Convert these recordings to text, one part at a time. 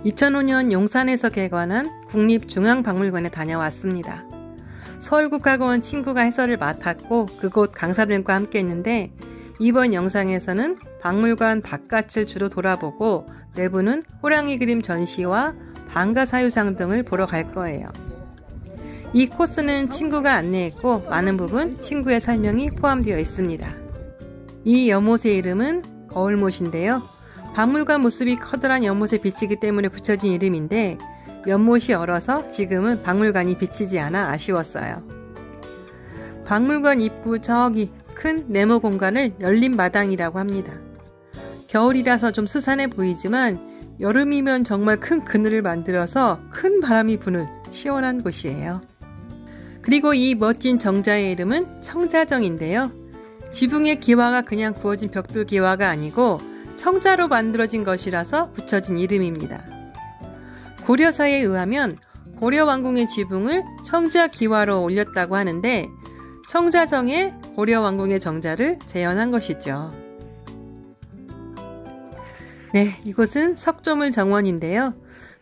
2005년 용산에서 개관한 국립중앙박물관에 다녀왔습니다. 서울국학원 친구가 해설을 맡았고 그곳 강사들과 함께 했는데 이번 영상에서는 박물관 바깥을 주로 돌아보고 내부는 호랑이 그림 전시와 방가사유상 등을 보러 갈 거예요. 이 코스는 친구가 안내했고 많은 부분 친구의 설명이 포함되어 있습니다. 이 연못의 이름은 거울못인데요. 박물관 모습이 커다란 연못에 비치기 때문에 붙여진 이름인데 연못이 얼어서 지금은 박물관이 비치지 않아 아쉬웠어요. 박물관 입구 저기 큰 네모 공간을 열린 마당이라고 합니다. 겨울이라서 좀 스산해 보이지만 여름이면 정말 큰 그늘을 만들어서 큰 바람이 부는 시원한 곳이에요. 그리고 이 멋진 정자의 이름은 청자정인데요. 지붕의 기와가 그냥 구워진 벽돌 기와가 아니고 청자로 만들어진 것이라서 붙여진 이름입니다. 고려사에 의하면 고려왕궁의 지붕을 청자기와로 올렸다고 하는데 청자정에 고려왕궁의 정자를 재현한 것이죠. 네, 이곳은 석조물 정원인데요.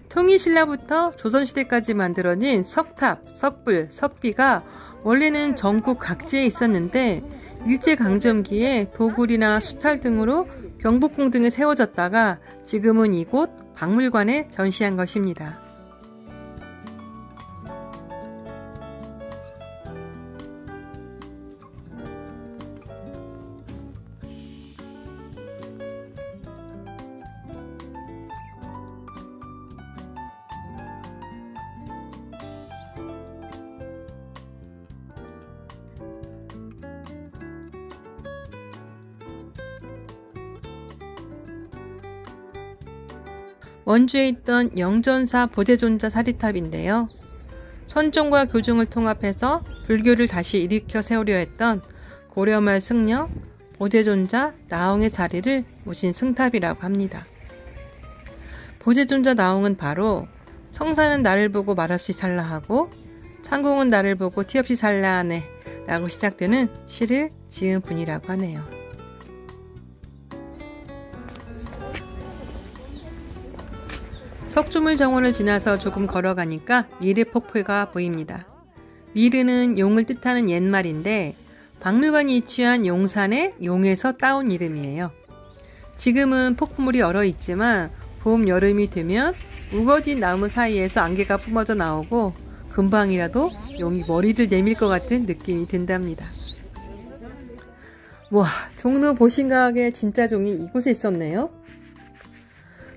통일신라부터 조선시대까지 만들어진 석탑, 석불, 석비가 원래는 전국 각지에 있었는데 일제강점기에 도굴이나 수탈 등으로 경복궁 등에 세워졌다가 지금은 이곳 박물관에 전시한 것입니다. 원주에 있던 영전사 보제존자 사리탑인데요. 선종과 교중을 통합해서 불교를 다시 일으켜 세우려 했던 고려말 승려 보제존자 나홍의 자리를 모신 승탑이라고 합니다. 보제존자 나홍은 바로 청사는 나를 보고 말없이 살라 하고 창공은 나를 보고 티없이 살라 하네 라고 시작되는 시를 지은 분이라고 하네요. 석조물 정원을 지나서 조금 걸어가니까 미르 폭포가 보입니다. 미르는 용을 뜻하는 옛말인데 박물관이 위치한 용산의 용에서 따온 이름이에요. 지금은 폭포물이 얼어 있지만 봄, 여름이 되면 우거진 나무 사이에서 안개가 뿜어져 나오고 금방이라도 용이 머리를 내밀 것 같은 느낌이 든답니다. 와, 종로 보신각의 진짜 종이 이곳에 있었네요.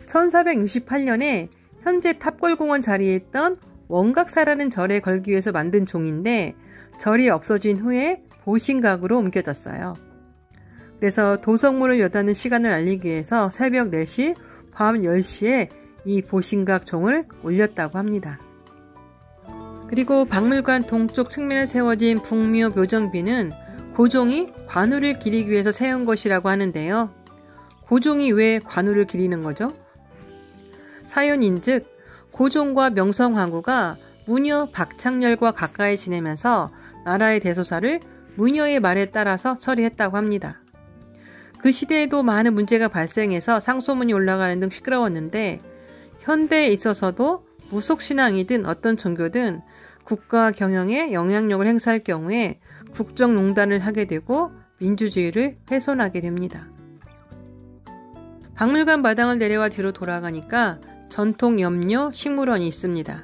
1468년에 현재 탑골공원 자리에 있던 원각사라는 절에 걸기 위해서 만든 종인데 절이 없어진 후에 보신각으로 옮겨졌어요. 그래서 도성문을 여닫는 시간을 알리기 위해서 새벽 4시, 밤 10시에 이 보신각 종을 올렸다고 합니다. 그리고 박물관 동쪽 측면에 세워진 북묘 묘정비는 고종이 관우를 기리기 위해서 세운 것이라고 하는데요. 고종이 왜 관우를 기리는 거죠? 사연인즉 고종과 명성황후가 무녀 박창렬과 가까이 지내면서 나라의 대소사를 무녀의 말에 따라서 처리했다고 합니다. 그 시대에도 많은 문제가 발생해서 상소문이 올라가는 등 시끄러웠는데 현대에 있어서도 무속신앙이든 어떤 종교든 국가 경영에 영향력을 행사할 경우에 국정농단을 하게 되고 민주주의를 훼손하게 됩니다. 박물관 마당을 내려와 뒤로 돌아가니까 전통 염료 식물원이 있습니다.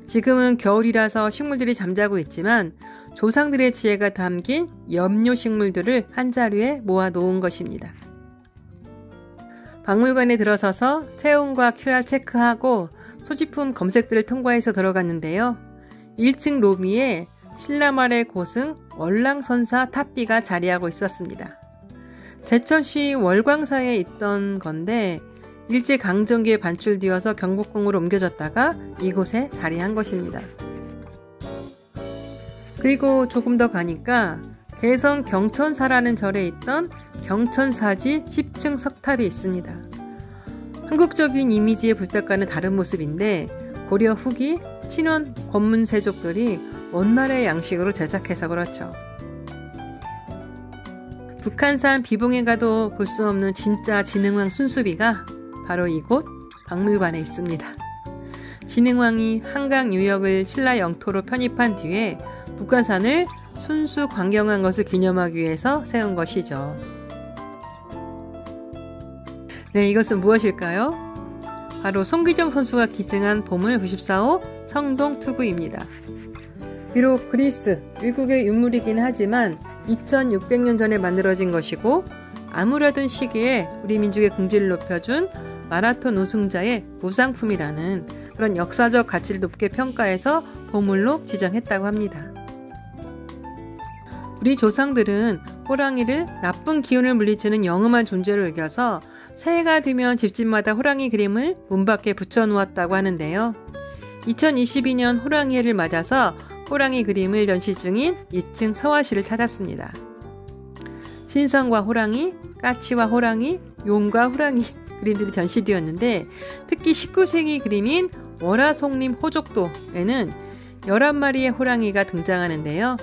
지금은 겨울이라서 식물들이 잠자고 있지만 조상들의 지혜가 담긴 염료 식물들을 한자리에 모아 놓은 것입니다. 박물관에 들어서서 체온과 QR 체크하고 소지품 검색들을 통과해서 들어갔는데요. 1층 로비에 신라말의 고승 월랑선사 탑비가 자리하고 있었습니다. 제천시 월광사에 있던 건데 일제강점기에 반출되어서 경복궁으로 옮겨졌다가 이곳에 자리한 것입니다. 그리고 조금 더 가니까 개성 경천사라는 절에 있던 경천사지 10층 석탑이 있습니다. 한국적인 이미지의 불닭과는 다른 모습인데 고려 후기 친원 권문세족들이 원나라의 양식으로 제작해서 그렇죠. 북한산 비봉에 가도 볼 수 없는 진짜 진흥왕 순수비가 바로 이곳 박물관에 있습니다. 진흥왕이 한강 유역을 신라 영토로 편입한 뒤에 북한산을 순수 관경한 것을 기념하기 위해서 세운 것이죠. 네, 이것은 무엇일까요? 바로 송기정 선수가 기증한 보물 94호 청동투구입니다. 비록 그리스, 위국의 유물이긴 하지만 2600년 전에 만들어진 것이고 아무래도 시기에 우리 민족의 긍지를 높여준 마라톤 우승자의 무상품이라는 그런 역사적 가치를 높게 평가해서 보물로 지정했다고 합니다. 우리 조상들은 호랑이를 나쁜 기운을 물리치는 영험한 존재로 여겨서 새해가 되면 집집마다 호랑이 그림을 문 밖에 붙여놓았다고 하는데요. 2022년 호랑이해를 맞아서 호랑이 그림을 전시 중인 2층 서화실을 찾았습니다. 신선과 호랑이, 까치와 호랑이, 용과 호랑이 그림들이 전시되었는데 특히 19세기 그림인 월화송림 호족도에는 11마리의 호랑이가 등장하는데요.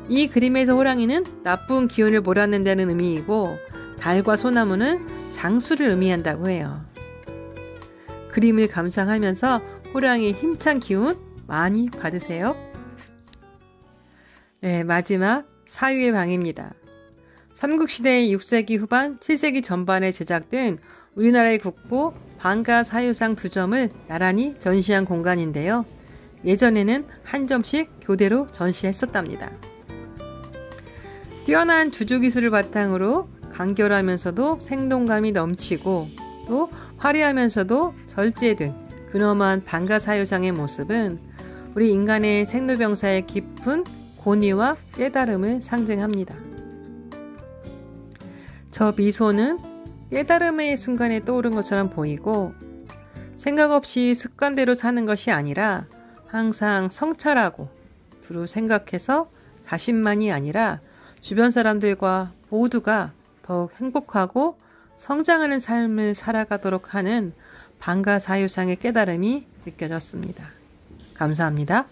이 그림에서 호랑이는 나쁜 기운을 몰아낸다는 의미이고 달과 소나무는 장수를 의미한다고 해요. 그림을 감상하면서 호랑이의 힘찬 기운 많이 받으세요. 네, 마지막 사유의 방입니다. 삼국시대의 6세기 후반, 7세기 전반에 제작된 우리나라의 국보 방가 사유상 2점을 나란히 전시한 공간인데요. 예전에는 한 점씩 교대로 전시했었답니다. 뛰어난 주조기술을 바탕으로 간결하면서도 생동감이 넘치고 또 화려하면서도 절제된 근엄한 방가사유상의 모습은 우리 인간의 생로병사의 깊은 고뇌와 깨달음을 상징합니다. 저 미소는 깨달음의 순간에 떠오른 것처럼 보이고 생각 없이 습관대로 사는 것이 아니라 항상 성찰하고 두루 생각해서 자신만이 아니라 주변 사람들과 모두가 더욱 행복하고 성장하는 삶을 살아가도록 하는 방가사유상의 깨달음이 느껴졌습니다. 감사합니다.